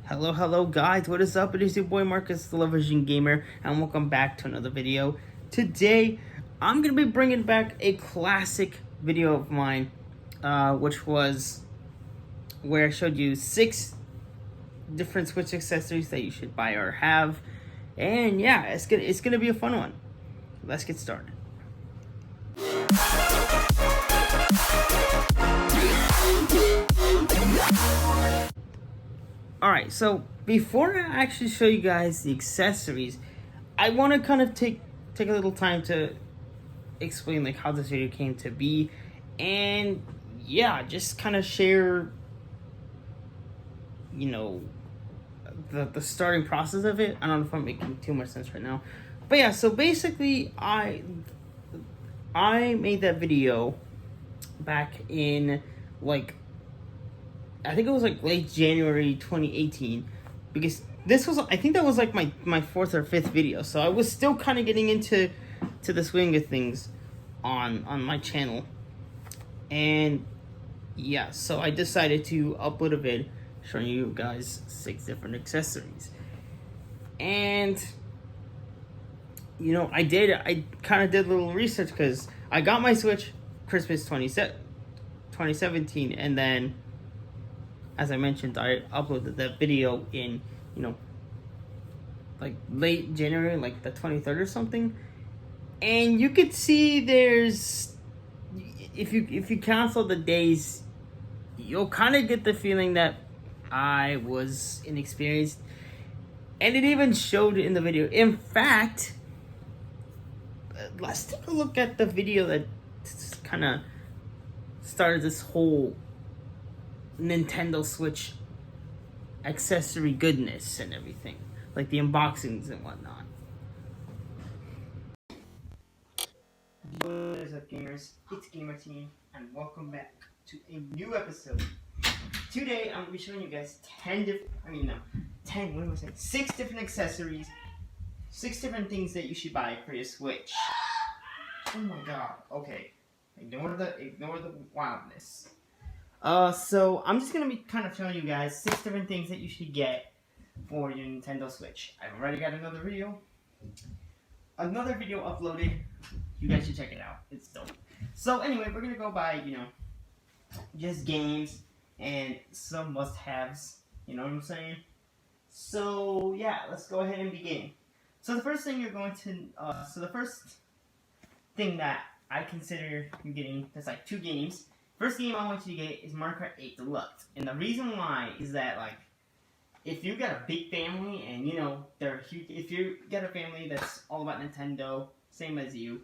Hello guys, what is up? It is your boy Marcus, the Television Gamer, and welcome back to another video. Today, I'm going to be bringing back a classic video of mine, which was where I showed you 6 different Switch accessories that you should buy or have. And yeah, it's gonna be a fun one. Let's get started. Alright, so before I actually show you guys the accessories, I want to kind of take a little time to explain like how this video came to be, and yeah, just kind of share, the starting process of it. I don't know if I'm making too much sense right now, but yeah. So basically, I made that video back in I think it was like late January 2018, because I think that was like my 4th or 5th video, so I was still kind of getting into the swing of things on my channel. And yeah, so I decided to upload a vid showing you guys 6 different accessories. And I kind of did a little research because I got my Switch Christmas 2017, and then, as I mentioned, I uploaded that video in, like late January, like the 23rd or something. And you could see there's, if you cancel the days, you'll kind of get the feeling that I was inexperienced. And it even showed in the video. In fact, let's take a look at the video that kind of started this whole Nintendo Switch accessory goodness and everything, like the unboxings and whatnot. What is up, gamers? It's Gamer Team, and welcome back to a new episode. Today I'm gonna be showing you guys 6 different accessories, 6 different things that you should buy for your Switch. Oh my god. Okay, ignore the wildness. So I'm just gonna be kind of showing you guys 6 different things that you should get for your Nintendo Switch. I've already got another video uploaded. You guys should check it out. It's dope. So anyway, we're gonna go by, just games and some must-haves. You know what I'm saying? So yeah, let's go ahead and begin. So the first thing the first thing that I consider you getting, there's like 2 games. First game I want you to get is Mario Kart 8 Deluxe. And the reason why is that, like, if you got a big family and, if you got a family that's all about Nintendo, same as you've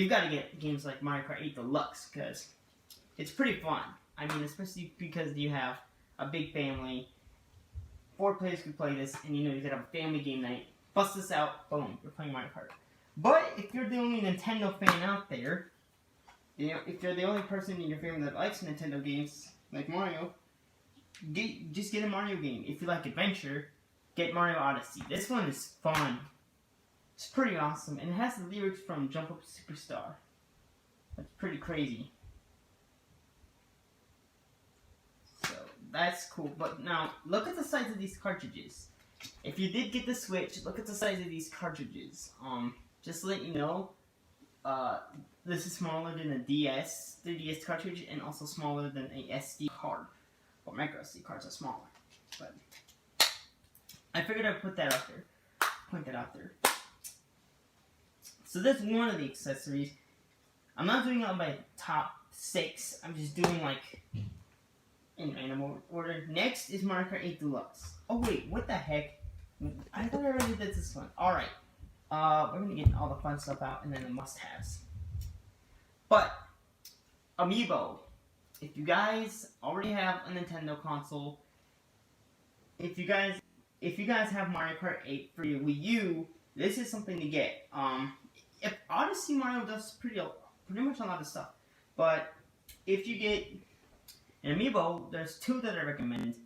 got to get games like Mario Kart 8 Deluxe, because it's pretty fun. I mean, especially because you have a big family, 4 players can play this, and you could have a family game night, bust this out, boom, you're playing Mario Kart. But if you're the only Nintendo fan out there, if you're the only person in your family that likes Nintendo games, like Mario, just get a Mario game. If you like adventure, get Mario Odyssey. This one is fun. It's pretty awesome, and it has the lyrics from Jump Up Superstar. That's pretty crazy. So, that's cool. But now, look at the size of these cartridges. If you did get the Switch, look at the size of these cartridges. Just to let you know, this is smaller than a DS, the DS cartridge, and also smaller than a SD card. Well, micro SD cards are smaller, but I figured I'd point that out there. So that's one of the accessories. I'm not doing it on my top 6. I'm just doing in random order. Next is Mario Kart 8 Deluxe. Oh wait, what the heck? I thought I already did this one. All right. We're gonna get all the fun stuff out and then the must-haves. But Amiibo, if you guys already have a Nintendo console, if you guys have Mario Kart 8 for your Wii U, this is something to get. If Odyssey Mario does pretty much a lot of stuff, but if you get an Amiibo, there's 2 that I recommend.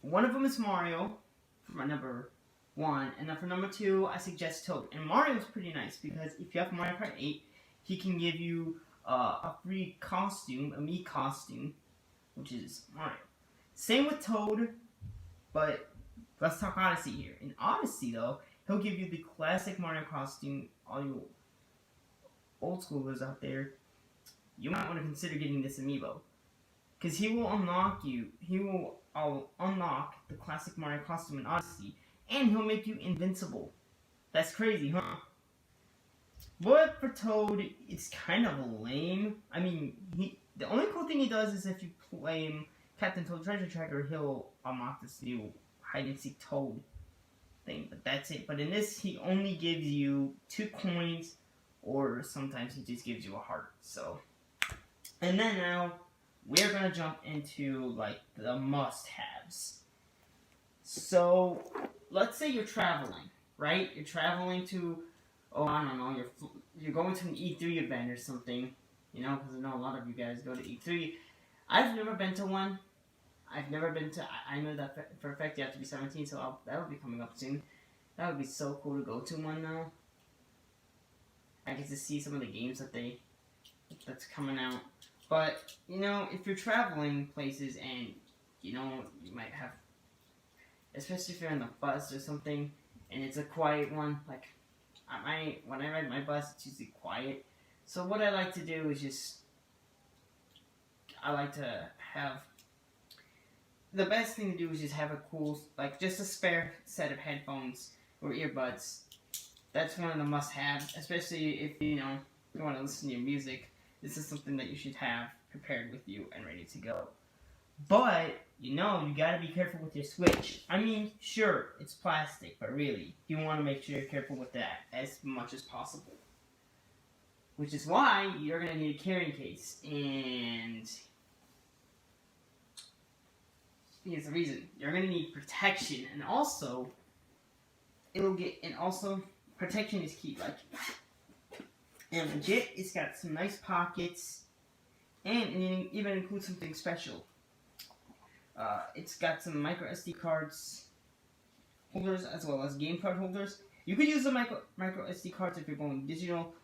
One of them is Mario for my number 1, and then for number 2, I suggest Toad. And Mario's pretty nice because if you have Mario Kart 8, he can give you a free costume, a Mii costume, which is Mario. Same with Toad. But let's talk Odyssey here. In Odyssey, though, he'll give you the classic Mario costume. All you old schoolers out there, you might want to consider getting this amiibo. Because he will unlock unlock the classic Mario costume in Odyssey, and he'll make you invincible. That's crazy, huh? But for Toad, it's kind of lame. I mean, the only cool thing he does is if you claim Captain Toad Treasure Tracker, he'll unlock this new hide and seek Toad thing. But that's it. But in this, he only gives you 2 coins, or sometimes he just gives you a heart. So, and then now we're gonna jump into like the must-haves. So, let's say you're traveling, right? You're traveling to, I don't know, you're going to an E3 event or something, you know, because I know a lot of you guys go to E3. I've never been to one. I know that for a fact you have to be 17, so that will be coming up soon. That would be so cool to go to one now. I get to see some of the games that's coming out. But, you know, if you're traveling places and, you know, you might have, especially if you're on the bus or something, and it's a quiet one, like, when I ride my bus, it's usually quiet. So what I like to do is I like to have, the best thing to do is just have a cool, like, just a spare set of headphones or earbuds. That's one of the must-haves, especially if, you know, you want to listen to your music. This is something that you should have prepared with you and ready to go. But, you know, you gotta be careful with your Switch. I mean, sure, it's plastic, but really, you want to make sure you're careful with that as much as possible. Which is why you're gonna need a carrying case. And here's the reason. You're gonna need protection, and also, protection is key, like, and legit, it's got some nice pockets, and it even includes something special. It's got some micro SD cards holders as well as game card holders. You could use the micro SD cards if you're going digital,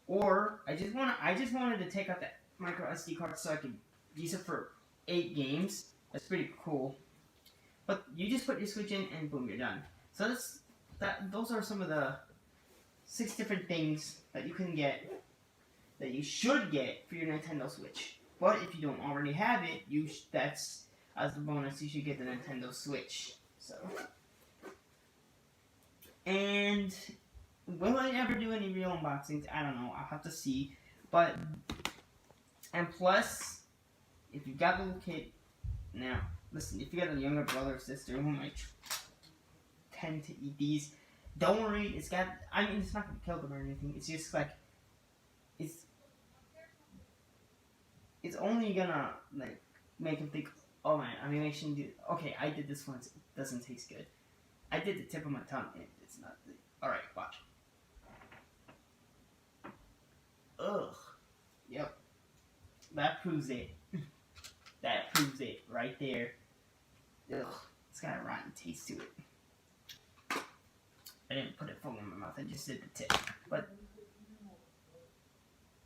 or I just wanted to take out that micro SD card so I could use it for 8 games. That's pretty cool. But you just put your Switch in and boom, you're done. So those are some of the 6 different things that you can get, that you should get for your Nintendo Switch. But if you don't already have it, that's as a bonus, you should get the Nintendo Switch. So, and will I ever do any real unboxings? I don't know. I'll have to see. But, and plus, if you've got a little kid, now listen, if you got a younger brother or sister who might tend to eat these, don't worry. It's not gonna kill them or anything. It's just like, it's only gonna like make them think, oh man, I mean, I shouldn't do. Okay, I did this once. It doesn't taste good. I did the tip of my tongue, and it's not. All right, watch. Ugh. Yep. That proves it. That proves it right there. Ugh. It's got a rotten taste to it. I didn't put it full in my mouth. I just did the tip. But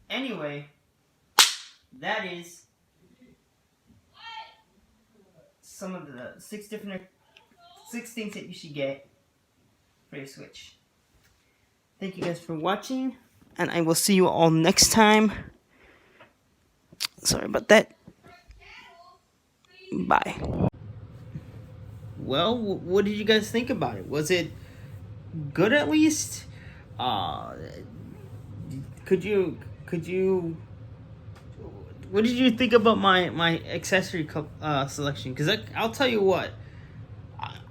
anyway, that is some of the 6 things that you should get for your Switch. Thank you guys for watching, and I will see you all next time. Sorry about that. Bye. Well, what did you guys think about it? Was it good at least? Could you what did you think about my accessory selection? Because I'll tell you what,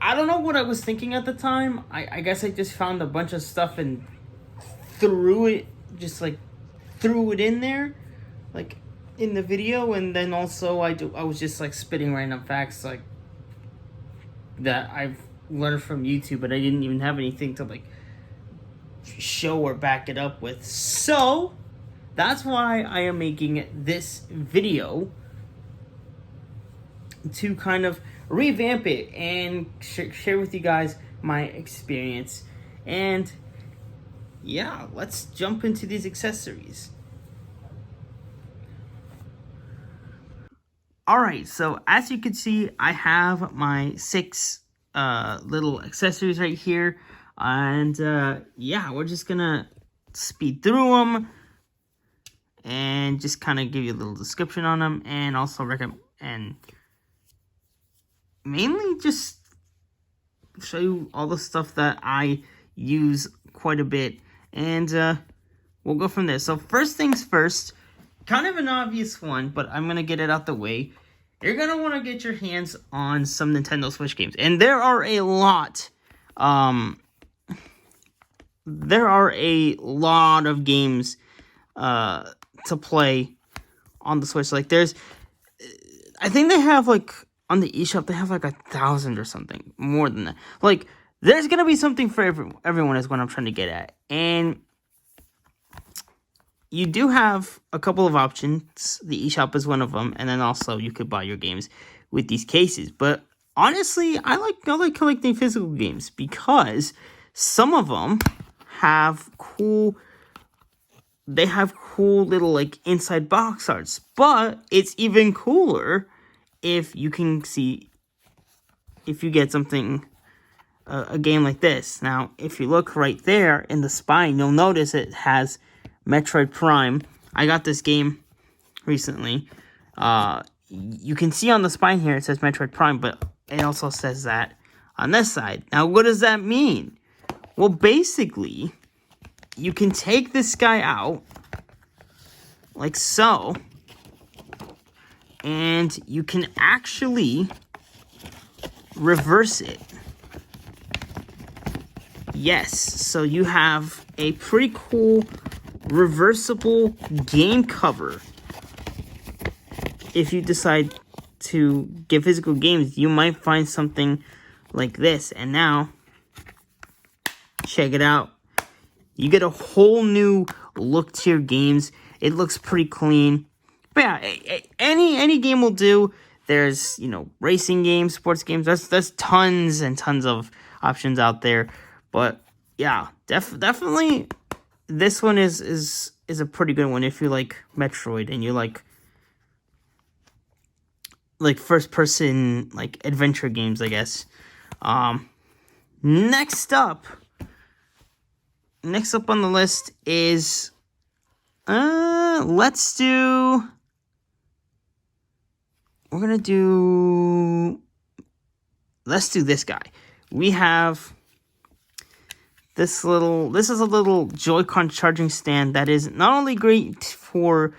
I don't know what I was thinking at the time. I guess I just found a bunch of stuff and threw it in there, like in the video, and then also I was just like spitting random facts like that I've learned from YouTube, but I didn't even have anything to like show or back it up with. So that's why I am making this video, to kind of revamp it and share with you guys my experience. And yeah, let's jump into these accessories. Alright, so as you can see, I have my 6 little accessories right here. And yeah, we're just gonna speed through them and just kind of give you a little description on them, and also recommend, and mainly just show you all the stuff that I use quite a bit, and we'll go from there. So first things first, kind of an obvious one, but I'm gonna get it out the way. You're gonna want to get your hands on some Nintendo Switch games, and there are a lot. There are a lot of games to play on the Switch. Like I think they have like on the eShop they have like 1,000 or something, more than that. Like there's gonna be something for everyone is what I'm trying to get at, and you do have a couple of options. The eShop is one of them, and then also you could buy your games with these cases. But honestly, I like collecting physical games because some of them have cool. They have cool little like inside box arts, but it's even cooler if you can see if you get something a game like this. Now, if you look right there in the spine, you'll notice it has Metroid Prime. I got this game recently. You can see on the spine here it says Metroid Prime, but it also says that on this side. Now, what does that mean? Well, basically, you can take this guy out, like so, and you can actually reverse it. Yes, so you have a pretty cool reversible game cover. If you decide to get physical games, you might find something like this. And now, check it out. You get a whole new look to your games. It looks pretty clean. But yeah, any game will do. There's, racing games, sports games. There's tons and tons of options out there. But yeah, definitely this one is a pretty good one if you like Metroid and you like first person like adventure games, I guess. Next up on the list is let's do this guy. We have this is a little Joy-Con charging stand that is not only great for,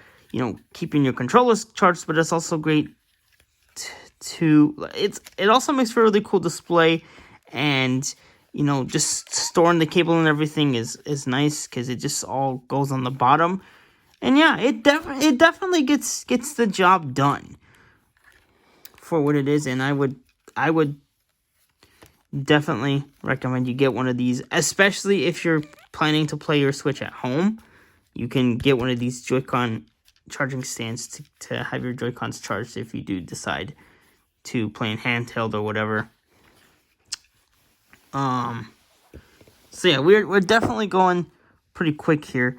keeping your controllers charged, but it's also great it also makes for a really cool display, and just storing the cable and everything is nice because it just all goes on the bottom. And yeah, it definitely gets the job done for what it is, and I would definitely recommend you get one of these, especially if you're planning to play your Switch at home. You can get one of these Joy-Con charging stands to have your Joy-Cons charged if you do decide to play in handheld or whatever. So yeah, we're definitely going pretty quick here.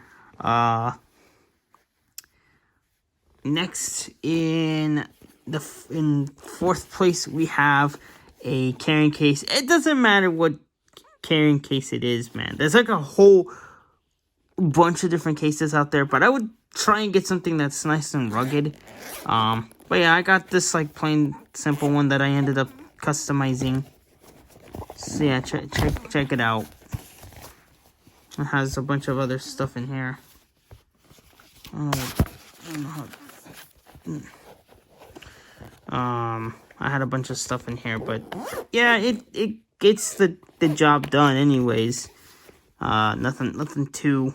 Next in fourth place we have a carrying case. It doesn't matter what carrying case it is, man. There's like a whole bunch of different cases out there, but I would try and get something that's nice and rugged. But yeah, I got this like plain simple one that I ended up customizing. So yeah, check it out. It has a bunch of other stuff in here. I don't know how. I had a bunch of stuff in here, but yeah, it gets the job done anyways. Nothing too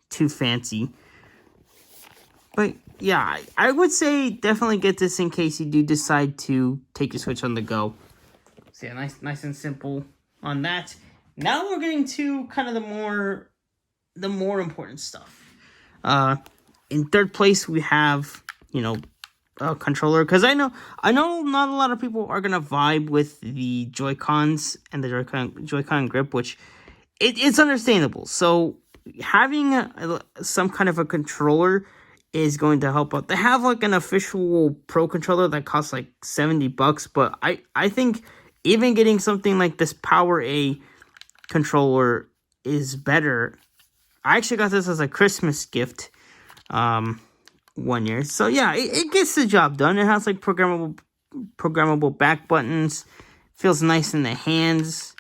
fancy. But yeah, I would say definitely get this in case you do decide to take your Switch on the go. So yeah, nice and simple on that. Now we're getting to kind of the more important stuff. In third place we have, a controller, because I know not a lot of people are gonna vibe with the Joy-Cons and the Joy-Con grip, which it's understandable. So having some kind of a controller is going to help out. They have like an official Pro controller that costs like $70, but I think even getting something like this Power A controller is better. I actually got this as a Christmas gift 1 year. So yeah, it gets the job done. It has like programmable back buttons. Feels nice in the hands.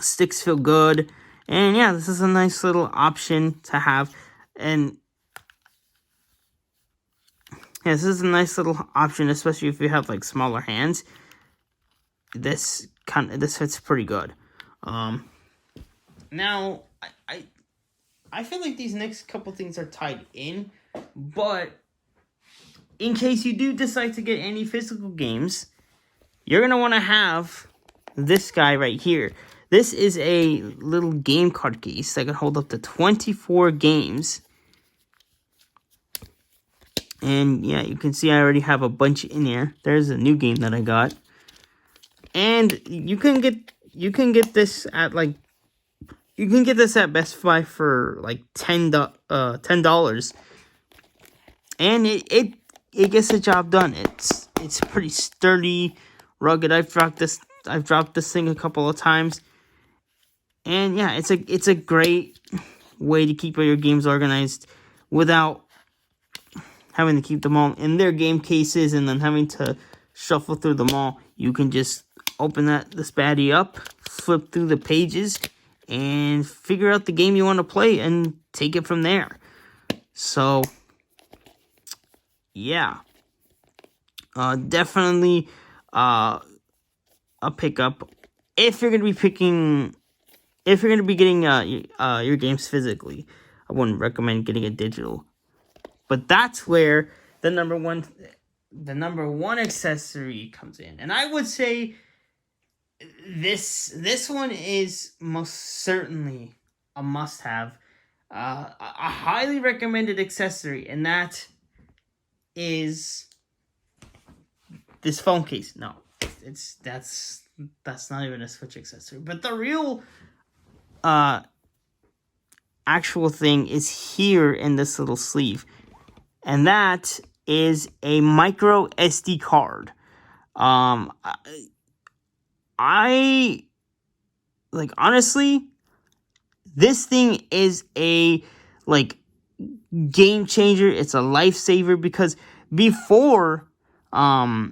Sticks feel good. And yeah, this is a nice little option to have. And yeah, this is a nice little option, especially if you have like smaller hands. This fits pretty good. Now I feel like these next couple things are tied in, but in case you do decide to get any physical games, you're gonna want to have this guy right here. This is a little game card case that can hold up to 24 games. And yeah, you can see I already have a bunch in here. There's a new game that I got. And you can get this at like Best Buy for like $10. And it gets the job done. It's pretty sturdy, rugged. I've dropped this thing a couple of times. And yeah, it's a great way to keep all your games organized without having to keep them all in their game cases and then having to shuffle through them all. You can just open this baddie up, flip through the pages, and figure out the game you want to play and take it from there. So, yeah. Definitely a pickup if you're going to be getting your games physically. I wouldn't recommend getting it digital. But that's where the number one accessory comes in. And I would say this one is most certainly a must-have, a highly recommended accessory, and that is this phone case. No, that's not even a Switch accessory. But the real actual thing is here in this little sleeve. And that is a micro SD card. I like, honestly, this thing is a like game changer. It's a lifesaver because before I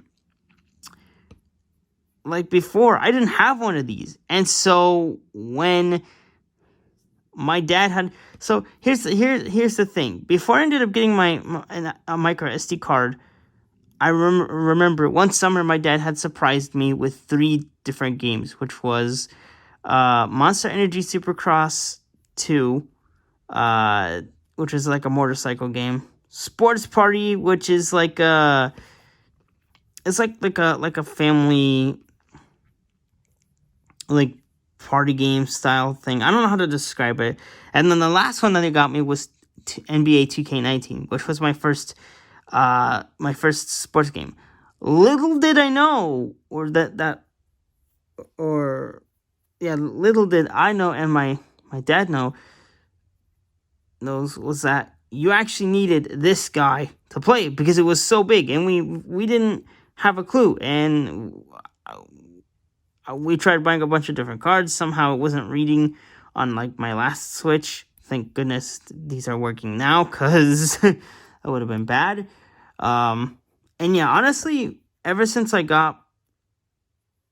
didn't have one of these. And so when my dad had, so here's the thing. Before I ended up getting a micro SD card, I remember one summer my dad had surprised me with 3 different games, which was Monster Energy Supercross 2, which is like a motorcycle game. Sports Party, which is like a family like party game style thing. I don't know how to describe it. And then the last one that they got me was NBA 2K19, which was my first sports game. Little did I know, little did I know, and my dad knows, was that you actually needed this guy to play it because it was so big, and we didn't have a clue, and we tried buying a bunch of different cards. Somehow it wasn't reading on like my last Switch. Thank goodness these are working now, because that would have been bad. And yeah, honestly, ever since I got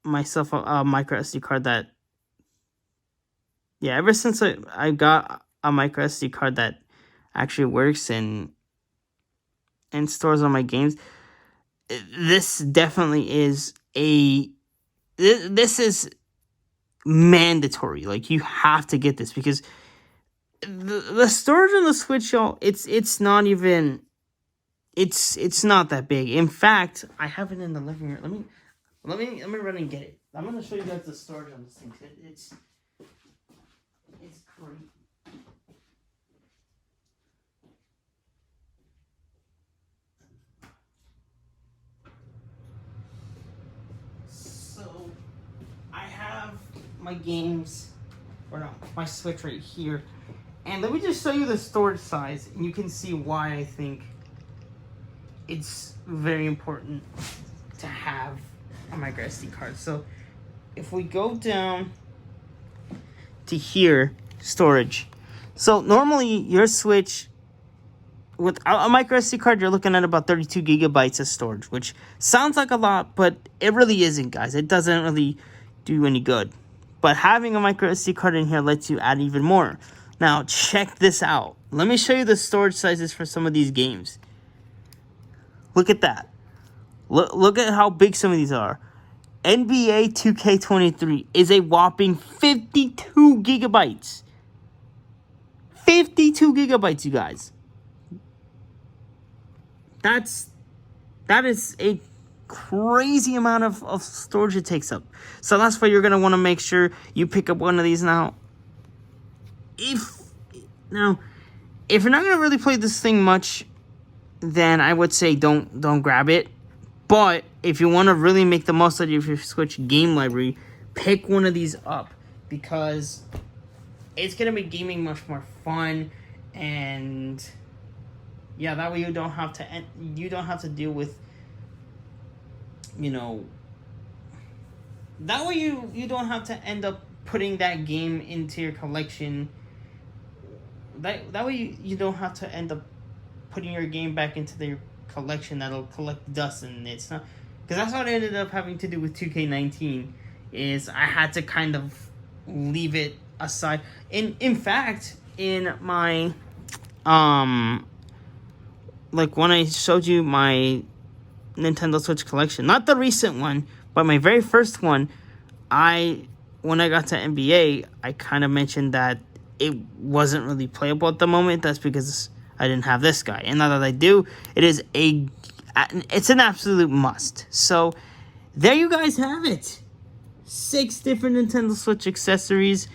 myself a micro SD card that actually works and stores all my games, this definitely is this is mandatory. Like, you have to get this because the storage on the Switch, y'all, it's not even, it's not that big. In fact, I have it in the living room. Let me run and get it. I'm gonna show you guys the storage on this thing. It's great. So I have my games, or no, my Switch right here. And let me just show you the storage size, and you can see why I think it's very important to have micro SD card. So if we go down to here, storage. So normally your Switch without a micro SD card, you're looking at about 32 gigabytes of storage, which sounds like a lot, but it really isn't, guys. It doesn't really do any good. But having a micro SD card in here lets you add even more. Now, check this out. Let me show you the storage sizes for some of these games. Look at that. Look at how big some of these are. NBA 2K23 is a whopping 52 gigabytes. 52 gigabytes, you guys. That is a crazy amount of storage it takes up. So that's why you're going to want to make sure you pick up one of these now. If you're not going to really play this thing much, then I would say don't grab it. But if you want to really make the most out of your Switch game library, pick one of these up, because it's going to make gaming much more fun. And yeah, that way you don't have to deal with, that way you don't have to end up putting that game into your collection. That way you don't have to end up putting your game back into their collection that'll collect dust. And it's not, because that's what I ended up having to do with 2K19, is I had to kind of leave it aside. In fact, in my like when I showed you my Nintendo Switch collection, not the recent one, but my very first one, when I got to NBA, I kind of mentioned that it wasn't really playable at the moment. That's because I didn't have this guy. And now that I do, it's an absolute must. So there you guys have it. 6 different Nintendo Switch accessories.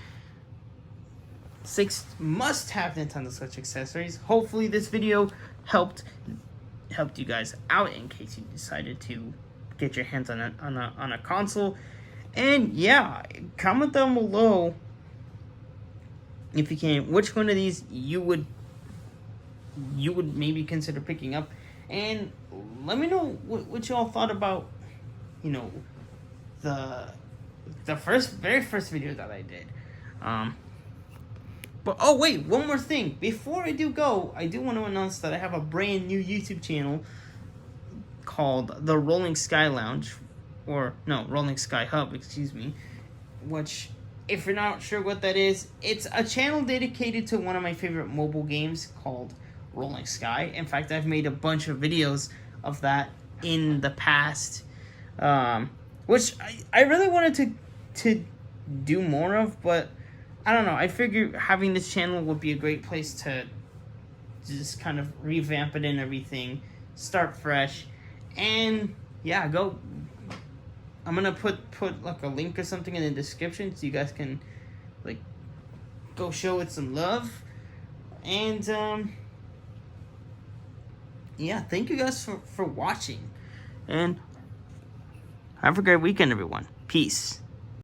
6 must-have Nintendo Switch accessories. Hopefully this video helped you guys out in case you decided to get your hands on a console. And yeah, comment down below if you can which one of these you would maybe consider picking up, and let me know what y'all thought about the very first video that I did. But oh wait, one more thing before I do go, I do want to announce that I have a brand new YouTube channel called the Rolling Sky Lounge, or no, Rolling Sky Hub, excuse me, which, if you're not sure what that is, it's a channel dedicated to one of my favorite mobile games called Rolling Sky. In fact, I've made a bunch of videos of that in the past, which I really wanted to do more of, but I don't know. I figured having this channel would be a great place to just kind of revamp it and everything, start fresh, and yeah, go. I'm gonna put like a link or something in the description so you guys can like go show it some love. And yeah, thank you guys for watching, and have a great weekend, everyone. Peace.